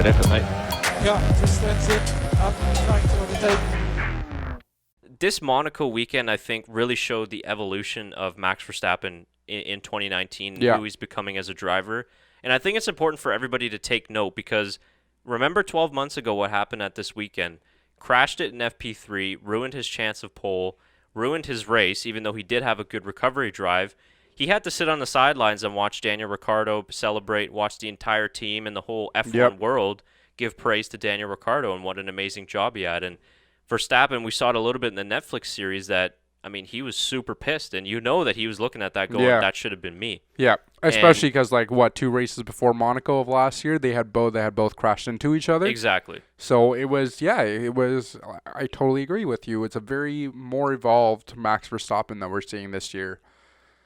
Good effort, mate. Yeah, just that's it. Up, trying to overtake. This Monaco weekend, I think, really showed the evolution of Max Verstappen in 2019 and who he's becoming as a driver. And I think it's important for everybody to take note because remember 12 months ago what happened at this weekend. Crashed it in FP3, ruined his chance of pole, ruined his race, even though he did have a good recovery drive. He had to sit on the sidelines and watch Daniel Ricciardo celebrate, watch the entire team and the whole F1 world give praise to Daniel Ricciardo and what an amazing job he had. And Verstappen, we saw it a little bit in the Netflix series that, I mean, he was super pissed. And you know that he was looking at that going, that should have been me. Yeah, especially because, 2 races before Monaco of last year, they had both crashed into each other. Exactly. So it was, I totally agree with you. It's a very more evolved Max Verstappen that we're seeing this year.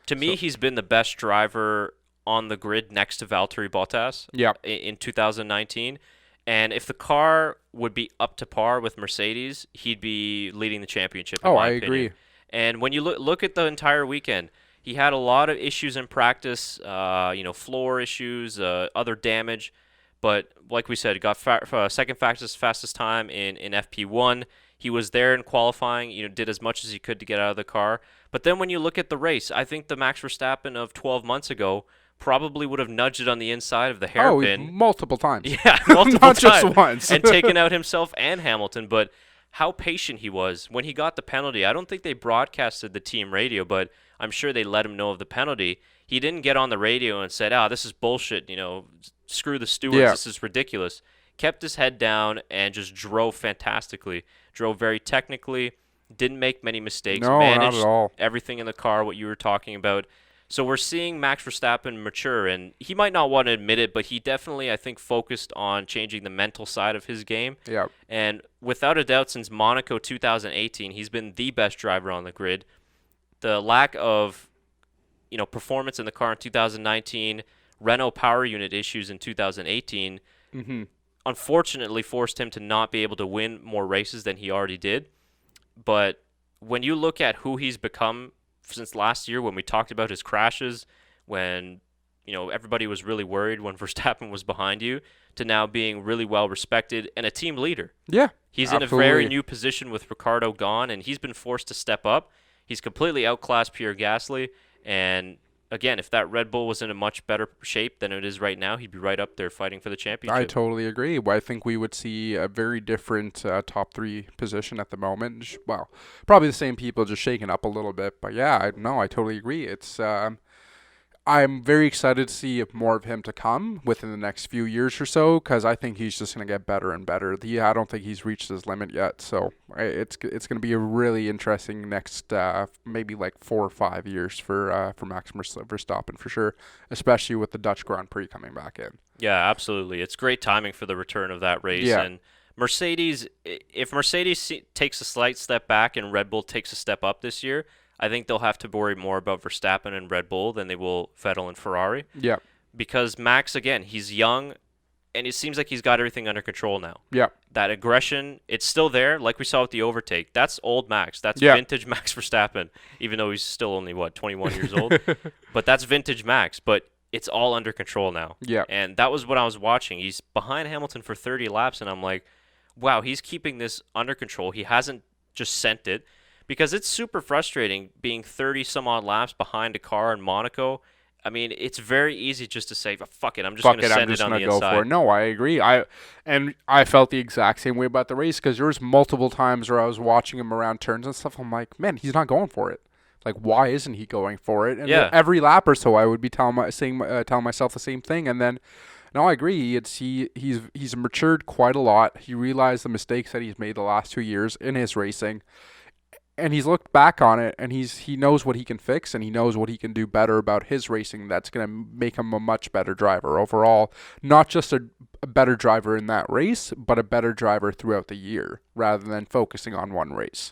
To me, he's been the best driver on the grid next to Valtteri Bottas in 2019. And if the car would be up to par with Mercedes, he'd be leading the championship, in my opinion. Agree. And when you look at the entire weekend, he had a lot of issues in practice, floor issues, other damage. But like we said, got second fastest time in FP1. He was there in qualifying, did as much as he could to get out of the car. But then when you look at the race, I think the Max Verstappen of 12 months ago probably would have nudged it on the inside of the hairpin. Multiple times. Yeah, multiple Not times. just once. And taken out himself and Hamilton. But how patient he was when he got the penalty. I don't think they broadcasted the team radio, but I'm sure they let him know of the penalty. He didn't get on the radio and said, this is bullshit, screw the stewards, this is ridiculous. Kept his head down and just drove fantastically. Drove very technically, didn't make many mistakes, managed not at all. Everything in the car, what you were talking about. So we're seeing Max Verstappen mature, and he might not want to admit it, but he definitely, I think, focused on changing the mental side of his game. Yeah. And without a doubt, since Monaco 2018, he's been the best driver on the grid. The lack of, performance in the car in 2019, Renault power unit issues in 2018, unfortunately forced him to not be able to win more races than he already did. But when you look at who he's become since last year, when we talked about his crashes, when everybody was really worried when Verstappen was behind you, to now being really well respected and a team leader. Yeah, he's absolutely in a very new position with Ricciardo gone, and he's been forced to step up. He's completely outclassed Pierre Gasly, and again, if that Red Bull was in a much better shape than it is right now, he'd be right up there fighting for the championship. I totally agree. I think we would see a very different top 3 position at the moment. Well, probably the same people, just shaking up a little bit. But yeah, I totally agree. It's I'm very excited to see more of him to come within the next few years or so, because I think he's just going to get better and better. I don't think he's reached his limit yet, so it's going to be a really interesting next maybe 4 or 5 years for Max Verstappen for sure, especially with the Dutch Grand Prix coming back in. Yeah, absolutely. It's great timing for the return of that race. Yeah. And Mercedes, if Mercedes takes a slight step back and Red Bull takes a step up this year, I think they'll have to worry more about Verstappen and Red Bull than they will Vettel and Ferrari. Yeah. Because Max, again, he's young, and it seems like he's got everything under control now. Yeah. That aggression, it's still there, like we saw with the overtake. That's old Max. That's vintage Max Verstappen, even though he's still only, 21 years old. But that's vintage Max. But it's all under control now. Yeah. And that was what I was watching. He's behind Hamilton for 30 laps, and I'm like, wow, he's keeping this under control. He hasn't just sent it. Because it's super frustrating being 30-some-odd laps behind a car in Monaco. I mean, it's very easy just to say, fuck it, I'm just going to send it on the inside. No, I agree. I felt the exact same way about the race, because there was multiple times where I was watching him around turns and stuff. I'm like, man, he's not going for it. Why isn't he going for it? And every lap or so, I would be telling myself the same thing. And then, no, I agree. He's matured quite a lot. He realized the mistakes that he's made the last 2 years in his racing. And he's looked back on it, and he knows what he can fix, and he knows what he can do better about his racing. That's going to make him a much better driver overall. Not just a better driver in that race, but a better driver throughout the year, rather than focusing on one race.